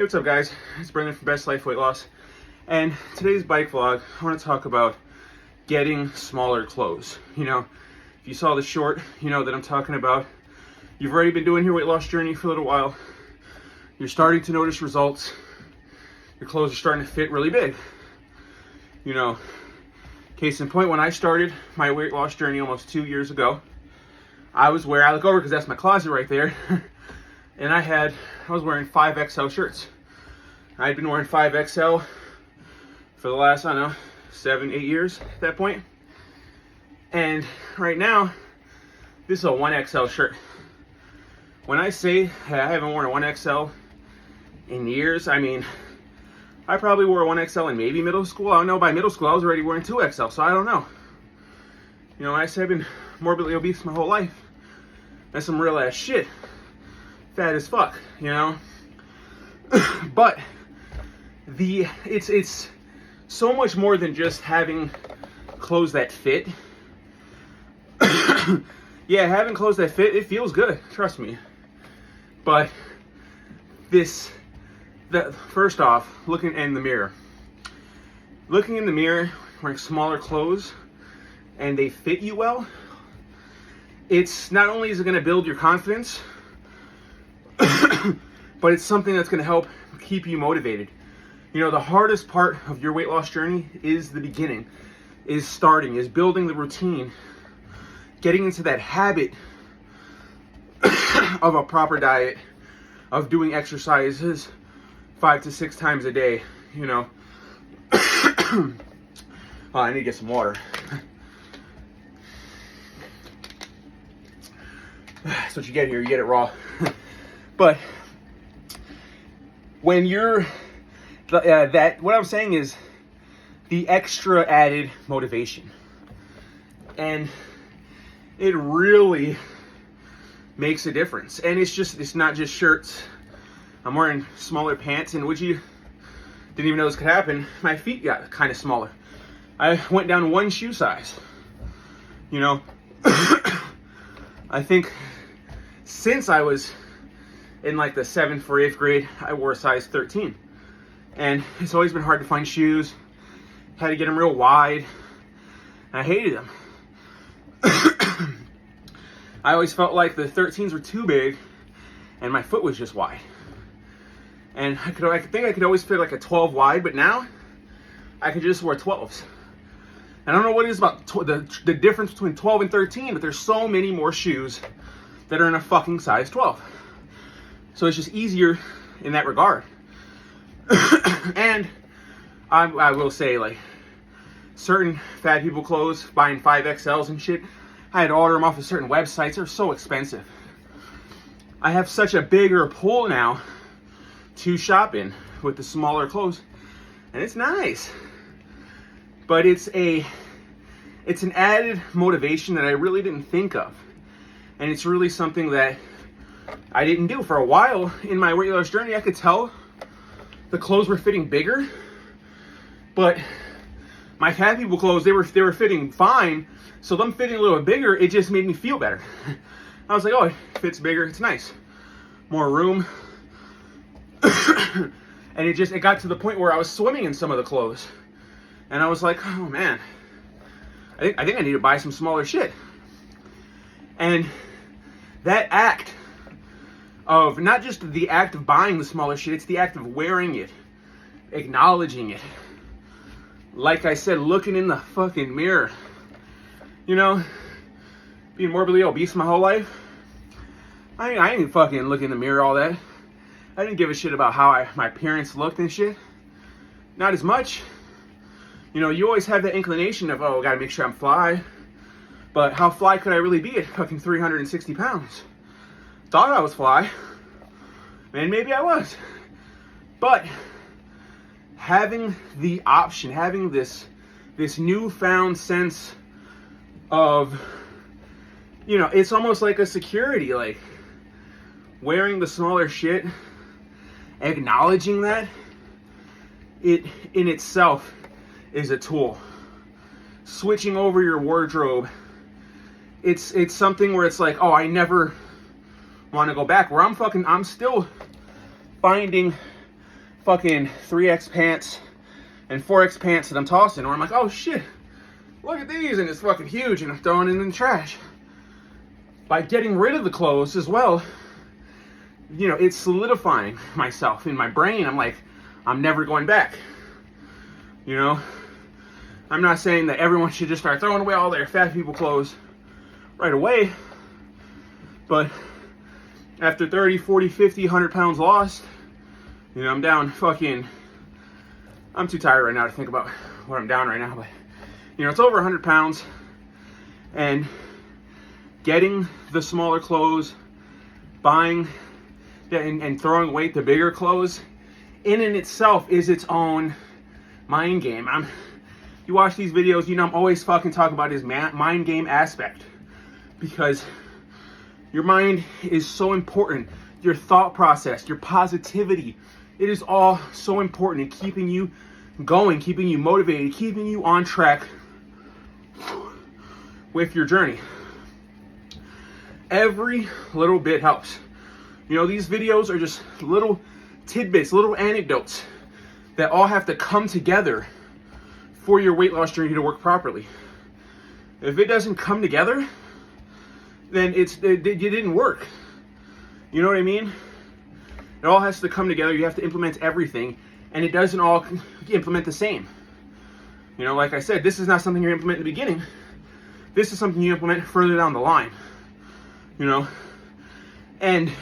Hey, what's up guys? It's Brendan from Best Life Weight Loss. And today's bike vlog, I want to talk about getting smaller clothes. You know, if you saw the short, you know that I'm talking about. You've already been doing your weight loss journey for a little while. You're starting to notice results. Your clothes are starting to fit really big. You know, case in point, when I started my weight loss journey almost 2 years ago, I look over because that's my closet right there. And I was wearing 5XL shirts. I'd been wearing 5XL for the last, 7, 8 years at that point. And right now, this is a 1XL shirt. When I say I haven't worn a 1XL in years, I mean, I probably wore a 1XL in maybe middle school. I don't know, by middle school I was already wearing 2XL, so I don't know. You know, when I say I've been morbidly obese my whole life, that's some real ass shit. Fat as fuck, you know? But it's so much more than just having clothes that fit. Yeah, having clothes that fit, it feels good, trust me. But first off, looking in the mirror, wearing smaller clothes, and they fit you well, it's not only is it going to build your confidence, but it's something that's going to help keep you motivated. You know, the hardest part of your weight loss journey is the beginning, is building the routine, getting into that habit of a proper diet, of doing exercises 5 to 6 times a day, you know. Oh, I need to get some water. That's what you get here, you get it raw. But when you're, what I'm saying is the extra added motivation. And it really makes a difference. And it's not just shirts. I'm wearing smaller pants, and which you didn't even know this could happen. My feet got kind of smaller. I went down 1 shoe size. You know, I think since I was in like the 7th or 8th grade, I wore a size 13. And it's always been hard to find shoes. Had to get them real wide. I hated them. I always felt like the 13s were too big and my foot was just wide. And I think I could always fit like a 12 wide, but now I could just wear 12s. I don't know what it is about the difference between 12 and 13, but there's so many more shoes that are in a fucking size 12. So it's just easier in that regard. And I will say, like, certain fat people clothes, buying 5XLs and shit, I had to order them off of certain websites. They're so expensive. I have such a bigger pull now to shop in with the smaller clothes, and it's nice. But it's an added motivation that I really didn't think of. And it's really something that I didn't do for a while in my weight loss journey. I could tell the clothes were fitting bigger, but my fat people clothes, they were fitting fine. So them fitting a little bit bigger, it just made me feel better. I was like, oh, it fits bigger, it's nice. More room. And it got to the point where I was swimming in some of the clothes. And I was like, oh man, I think I need to buy some smaller shit. And that act of, not just the act of buying the smaller shit, it's the act of wearing it, acknowledging it. Like I said, looking in the fucking mirror. You know, being morbidly obese my whole life, I didn't fucking look in the mirror all that. I didn't give a shit about how my appearance looked and shit. Not as much. You know, you always have that inclination of, oh, gotta make sure I'm fly. But how fly could I really be at fucking 360 pounds? Thought I was fly. And maybe I was. But having the option, having this newfound sense of, you know, it's almost like a security, like wearing the smaller shit, acknowledging that, it in itself is a tool. Switching over your wardrobe, it's something where it's like, oh, I never want to go back. Where I'm still finding fucking 3X pants and 4X pants that I'm tossing, or I'm like, oh shit, look at these, and it's fucking huge, and I'm throwing it in the trash. By getting rid of the clothes as well, you know, it's solidifying myself in my brain. I'm like, I'm never going back. You know, I'm not saying that everyone should just start throwing away all their fat people clothes right away, but after 30, 40, 50, 100 pounds lost, you know, I'm down fucking, I'm too tired right now to think about what I'm down right now, but, you know, it's over 100 pounds, and getting the smaller clothes, buying and throwing away the bigger clothes, in and itself is its own mind game. You watch these videos, you know, I'm always fucking talking about his mind game aspect, because your mind is so important. Your thought process, your positivity, it is all so important in keeping you going, keeping you motivated, keeping you on track with your journey. Every little bit helps. You know, these videos are just little tidbits, little anecdotes that all have to come together for your weight loss journey to work properly. If it doesn't come together, then it didn't work. You know what I mean? It all has to come together. You have to implement everything, and it doesn't all implement the same. You know, like I said, this is not something you implement in the beginning. This is something you implement further down the line. You know, and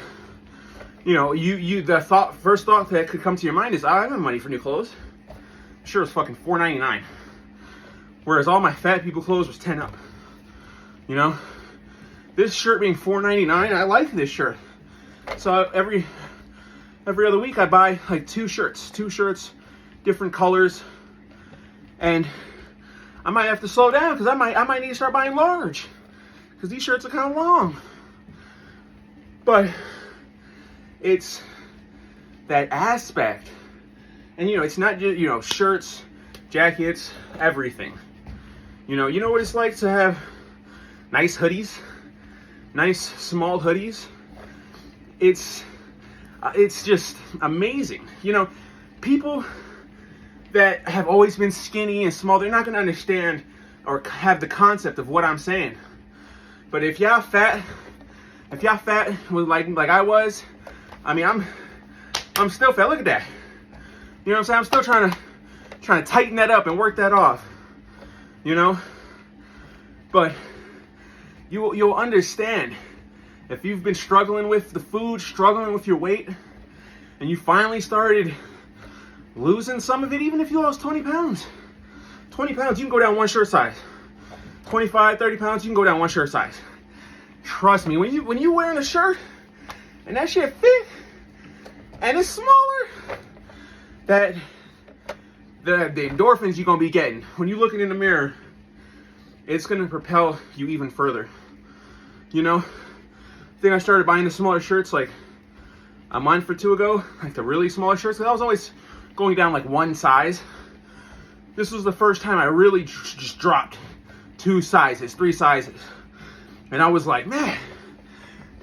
you know, the first thought that could come to your mind is, I don't have money for new clothes. Sure, it's fucking $4.99. Whereas all my fat people clothes was 10 up. You know, this shirt being $4.99, I like this shirt. So every other week I buy like two shirts, different colors, and I might have to slow down because I might need to start buying large, because these shirts are kind of long. But it's that aspect, and you know, it's not just, you know, shirts, jackets, everything. You know what it's like to have nice hoodies, nice small hoodies. It's just amazing. You know, people that have always been skinny and small, they're not going to understand or have the concept of what I'm saying. But if y'all fat was like I was, I mean, I'm still fat. Look at that. You know what I'm saying? I'm still trying to tighten that up and work that off. You know? But you'll understand if you've been struggling with the food, struggling with your weight, and you finally started losing some of it. Even if you lost 20 pounds, you can go down one shirt size. 25, 30 pounds, you can go down one shirt size. Trust me, when you wearing a shirt and that shit fit and it's smaller, that the endorphins you're gonna be getting when you looking in the mirror, it's gonna propel you even further. You know, I think I started buying the smaller shirts like a month or two ago, like the really smaller shirts, because I was always going down like one size. This was the first time I really just dropped 2 sizes, 3 sizes. And I was like, man,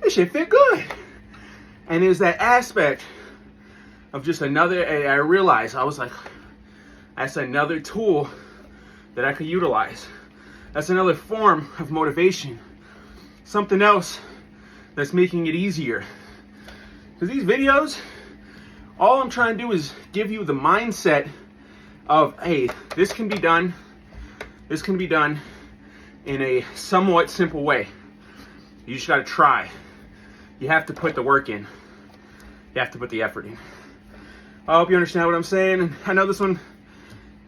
this shit fit good. And there's that aspect of just another, I realized, I was like, that's another tool that I could utilize. That's another form of motivation. Something else that's making it easier. Because these videos, all I'm trying to do is give you the mindset of, hey, this can be done. This can be done in a somewhat simple way. You just got to try. You have to put the work in. You have to put the effort in. I hope you understand what I'm saying. And I know this one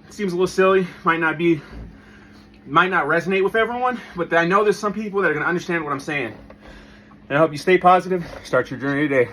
seems a little silly, might not resonate with everyone, but I know there's some people that are going to understand what I'm saying. And I hope you stay positive. Start your journey today.